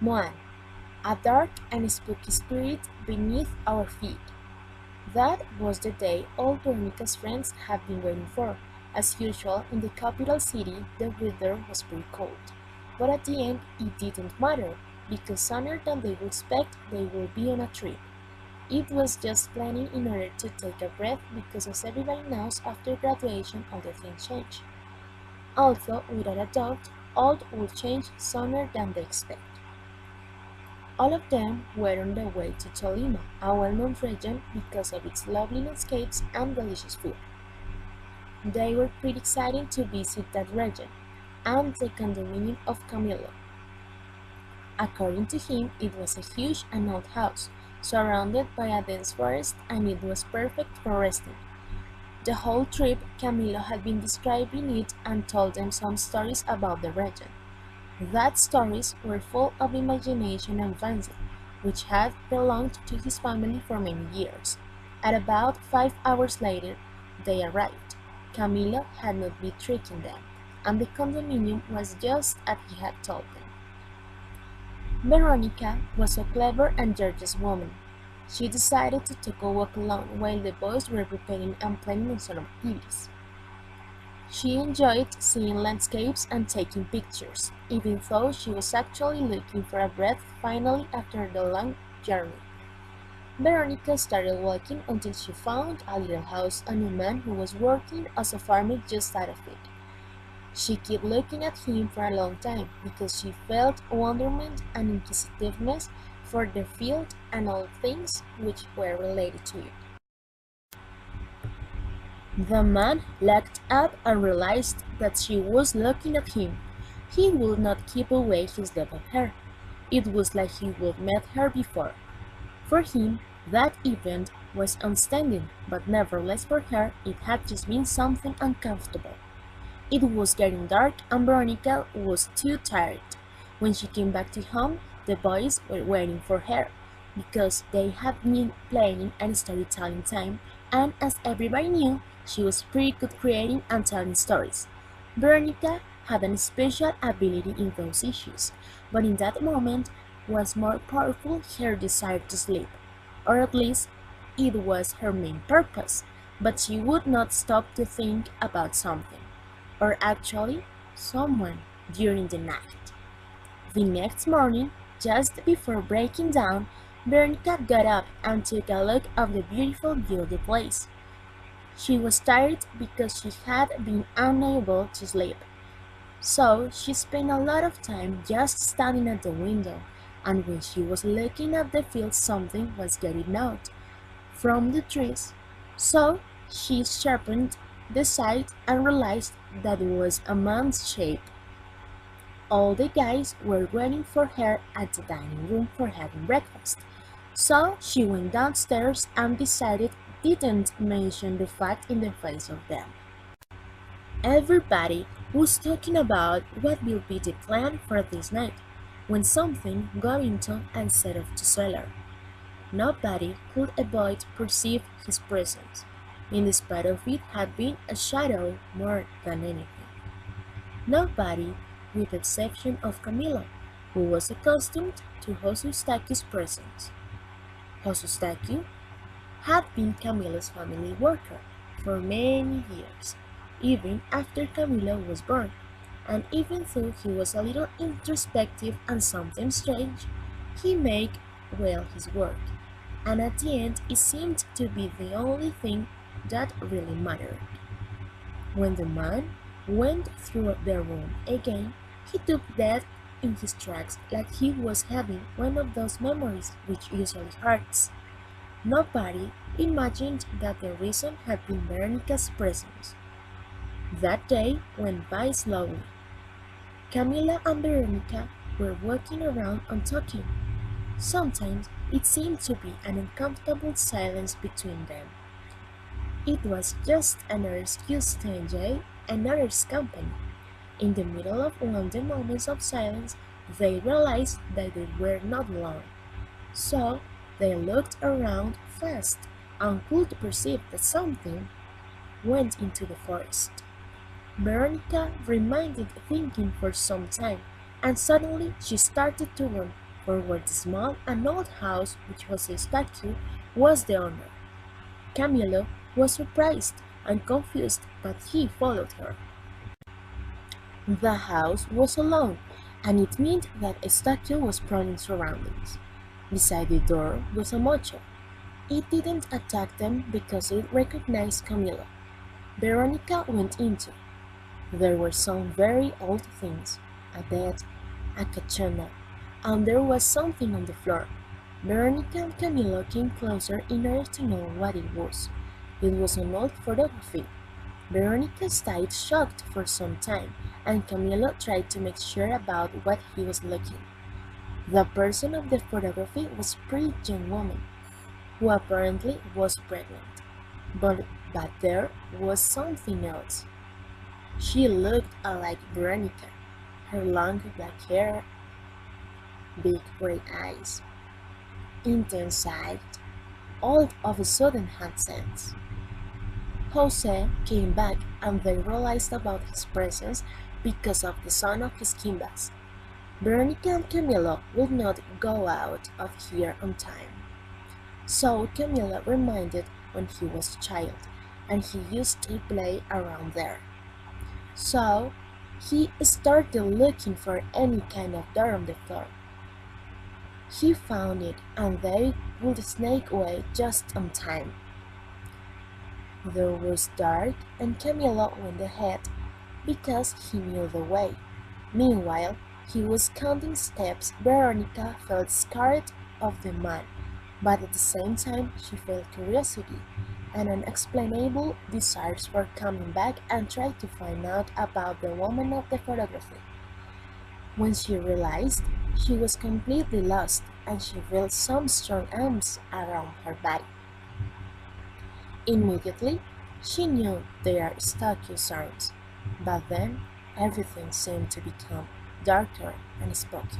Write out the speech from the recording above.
Moan, a dark and spooky spirit beneath our feet. That was the day all Veronica's friends had been waiting for. As usual, in the capital city, the weather was pretty cold. But at the end, it didn't matter, because sooner than they would expect, they would be on a trip. It was just planning in order to take a breath because as everybody knows, after graduation all the things change. Although, without a doubt, all will change sooner than they expect. All of them were on their way to Tolima, a well-known region because of its lovely landscapes and delicious food. They were pretty excited to visit that region and the condominium of Camilo. According to him, it was a huge and old house, surrounded by a dense forest, and it was perfect for resting. The whole trip, Camilo had been describing it and told them some stories about the region. That stories were full of imagination and fancy, which had belonged to his family for many years. At about 5 hours later, they arrived. Camilo had not been tricking them, and the condominium was just as he had told them. Veronica was a clever and gorgeous woman. She decided to take a walk alone while the boys were preparing and planning on some activities. She enjoyed seeing landscapes and taking pictures, even though she was actually looking for a breath finally after the long journey. Veronica started walking until she found a little house and a man who was working as a farmer just out of it. She kept looking at him for a long time because she felt wonderment and inquisitiveness for the field and all things which were related to it. The man looked up and realized that she was looking at him. He would not keep away his love of her. It was like he would met her before. For him, that event was outstanding, but nevertheless for her it had just been something uncomfortable. It was getting dark and Veronica was too tired. When she came back to home, the boys were waiting for her because they had been playing and storytelling time, and as everybody knew, she was pretty good creating and telling stories. Veronica had a special ability in those issues, but in that moment was more powerful her desire to sleep, or at least it was her main purpose, but she would not stop to think about something, or actually someone, during the night. The next morning, just before breaking down, Veronica got up and took a look at the beautiful view of the place. She was tired because she had been unable to sleep, so she spent a lot of time just standing at the window, and when she was looking at the field something was getting out from the trees. So she sharpened the sight and realized that it was a man's shape. All the guys were waiting for her at the dining room for having breakfast, so she went downstairs and decided didn't mention the fact in the face of them. Everybody was talking about what will be the plan for this night, when something got into and set off to cellar. Nobody could avoid perceive his presence, in spite of it had been a shadow more than anything. Nobody, with the exception of Camilo, who was accustomed to Josustaki's presence. Josustaki had been Camilo's family worker for many years, even after Camilo was born, and even though he was a little introspective and sometimes strange, he made well his work, and at the end it seemed to be the only thing that really mattered. When the man went through the room again, he took that in his tracks like he was having one of those memories which usually hurts. Nobody imagined that the reason had been Veronica's presence. That day went by slowly. Camila and Veronica were walking around and talking. Sometimes it seemed to be an uncomfortable silence between them. It was just another excuse to enjoy another's company. In the middle of one of the moments of silence, they realized that they were not alone. So they looked around fast and could perceive that something went into the forest. Veronica remained thinking for some time, and suddenly she started to run for where the small and old house which was a statue was the owner. Camillo was surprised and confused, but he followed her. The house was alone, and it meant that a statue was prowling surroundings. Beside the door was a mocho. It didn't attack them because it recognized Camillo. Veronica went into. There were some very old things, a bed, a cachona, and there was something on the floor. Veronica and Camilo came closer in order to know what it was. It was an old photography. Veronica stayed shocked for some time, and Camilo tried to make sure about what he was looking. The person of the photography was a pretty young woman, who apparently was pregnant. But there was something else. She looked like Veronica, her long black hair, big gray eyes, intense eyes, all of a sudden had sense. Jose came back and they realized about his presence because of the sound of his kimbas. Veronica and Camilo would not go out of here on time. So Camilo reminded when he was a child, and he used to play around there. So he started looking for any kind of door on the floor. He found it, and they would sneak away just on time. The room was dark, and Camilo went ahead because he knew the way. Meanwhile, he was counting steps. Veronica felt scared of the man, but at the same time she felt curiosity and unexplainable desires for coming back and tried to find out about the woman of the photography. When she realized she was completely lost and she felt some strong arms around her body. Immediately, she knew they are Stachyo's arms, but then everything seemed to become darker and spooky.